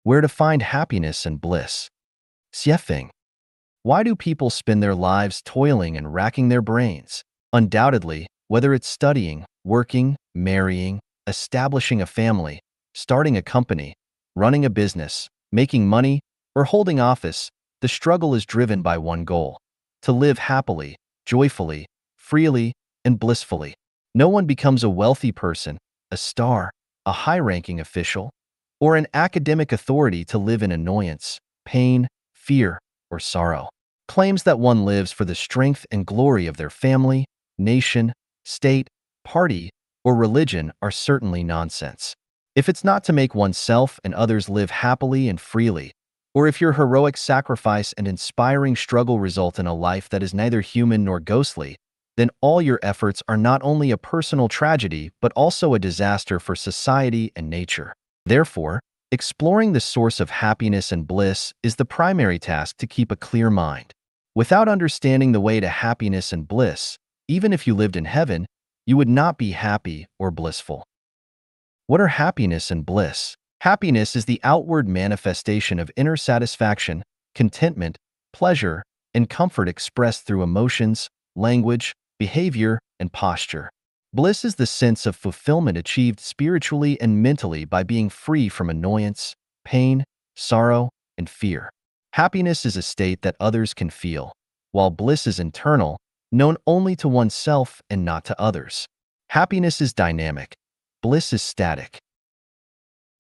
Where to find happiness and bliss. Xiefeng. Why do people spend their lives toiling and racking their brains? Undoubtedly, whether it's studying, working, marrying, establishing a family, starting a company, running a business, making money, or holding office, the struggle is driven by one goal: to live happily, joyfully, freely, and blissfully. No one becomes a wealthy person, a star, a high-ranking official, or an academic authority to live in annoyance, pain, fear, or sorrow. Claims that one lives for the strength and glory of their family, nation, state, party, or religion are certainly nonsense. If it's not to make oneself and others live happily and freely, or if your heroic sacrifice and inspiring struggle result in a life that is neither human nor ghostly, then all your efforts are not only a personal tragedy but also a disaster for society and nature. Therefore, exploring the source of happiness and bliss is the primary task to keep a clear mind. Without understanding the way to happiness and bliss, even if you lived in heaven, you would not be happy or blissful. What are happiness and bliss? Happiness is the outward manifestation of inner satisfaction, contentment, pleasure, and comfort expressed through emotions, language, behavior, and posture. Bliss is the sense of fulfillment achieved spiritually and mentally by being free from annoyance, pain, sorrow, and fear. Happiness is a state that others can feel, while bliss is internal, known only to oneself and not to others. Happiness is dynamic. Bliss is static.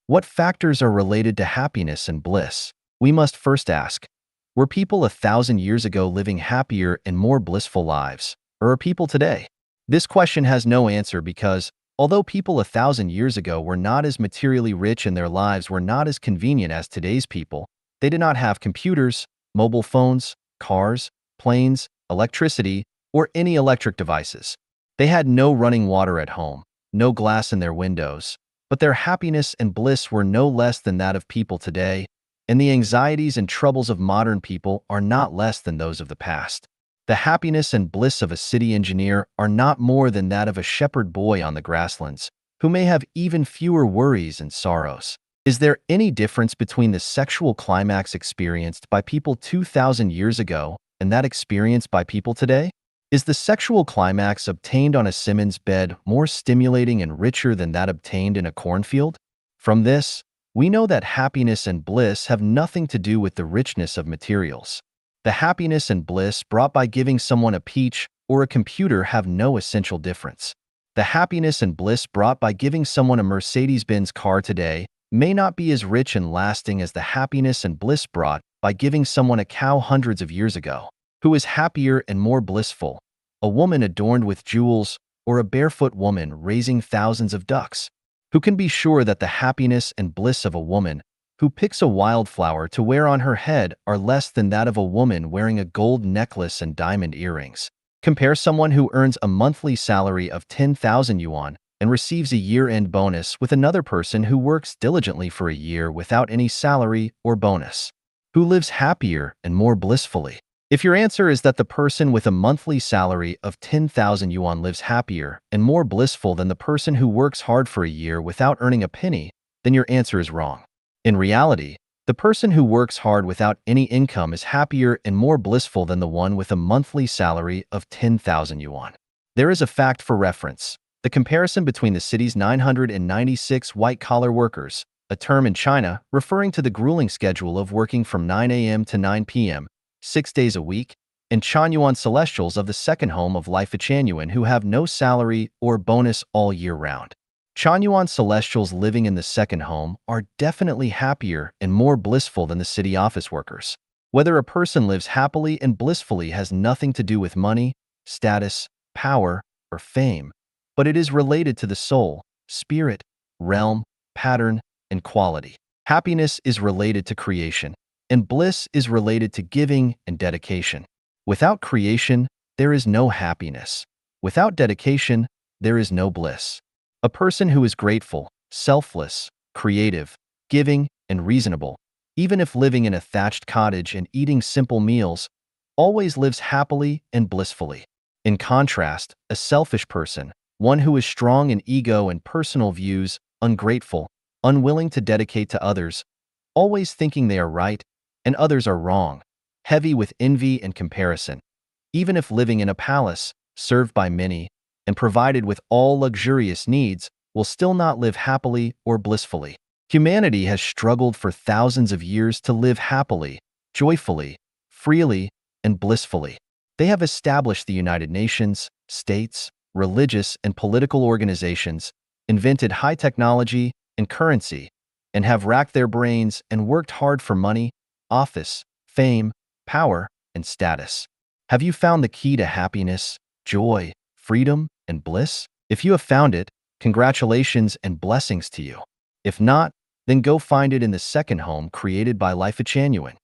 What factors are related to happiness and bliss? We must first ask, were people 1,000 years ago living happier and more blissful lives, or are people today? This question has no answer because, although people 1,000 years ago were not as materially rich and their lives were not as convenient as today's people, they did not have computers, mobile phones, cars, planes, electricity, or any electric devices. They had no running water at home, no glass in their windows, but their happiness and bliss were no less than that of people today, and the anxieties and troubles of modern people are not less than those of the past. The happiness and bliss of a city engineer are not more than that of a shepherd boy on the grasslands, who may have even fewer worries and sorrows. Is there any difference between the sexual climax experienced by people 2,000 years ago and that experienced by people today? Is the sexual climax obtained on a Simmons bed more stimulating and richer than that obtained in a cornfield? From this, we know that happiness and bliss have nothing to do with the richness of materials. The happiness and bliss brought by giving someone a peach or a computer have no essential difference. The happiness and bliss brought by giving someone a Mercedes-Benz car today may not be as rich and lasting as the happiness and bliss brought by giving someone a cow hundreds of years ago. Who is happier and more blissful, a woman adorned with jewels or a barefoot woman raising thousands of ducks? Who can be sure that the happiness and bliss of a woman who picks a wildflower to wear on her head are less than that of a woman wearing a gold necklace and diamond earrings? Compare someone who earns a monthly salary of 10,000 yuan and receives a year-end bonus with another person who works diligently for a year without any salary or bonus. Who lives happier and more blissfully? If your answer is that the person with a monthly salary of 10,000 yuan lives happier and more blissful than the person who works hard for a year without earning a penny, then your answer is wrong. In reality, the person who works hard without any income is happier and more blissful than the one with a monthly salary of 10,000 yuan. There is a fact for reference: the comparison between the city's 996 white-collar workers, a term in China referring to the grueling schedule of working from 9 a.m. to 9 p.m., 6 days a week, and Chanyuan Celestials of the second home of life Chanyuan who have no salary or bonus all year round. Chanyuan Celestials living in the second home are definitely happier and more blissful than the city office workers. Whether a person lives happily and blissfully has nothing to do with money, status, power, or fame, but it is related to the soul, spirit, realm, pattern, and quality. Happiness is related to creation, and bliss is related to giving and dedication. Without creation, there is no happiness. Without dedication, there is no bliss. A person who is grateful, selfless, creative, giving, and reasonable, even if living in a thatched cottage and eating simple meals, always lives happily and blissfully. In contrast, a selfish person, one who is strong in ego and personal views, ungrateful, unwilling to dedicate to others, always thinking they are right and others are wrong, heavy with envy and comparison. Even if living in a palace, served by many, and provided with all luxurious needs, will still not live happily or blissfully. Humanity has struggled for thousands of years to live happily, joyfully, freely, and blissfully. They have established the United Nations, states, religious and political organizations, invented high technology and currency, and have racked their brains and worked hard for money, office, fame, power, and status. Have you found the key to happiness, joy, freedom, and bliss? If you have found it, congratulations and blessings to you. If not, then go find it in the second home created by Life Genuine.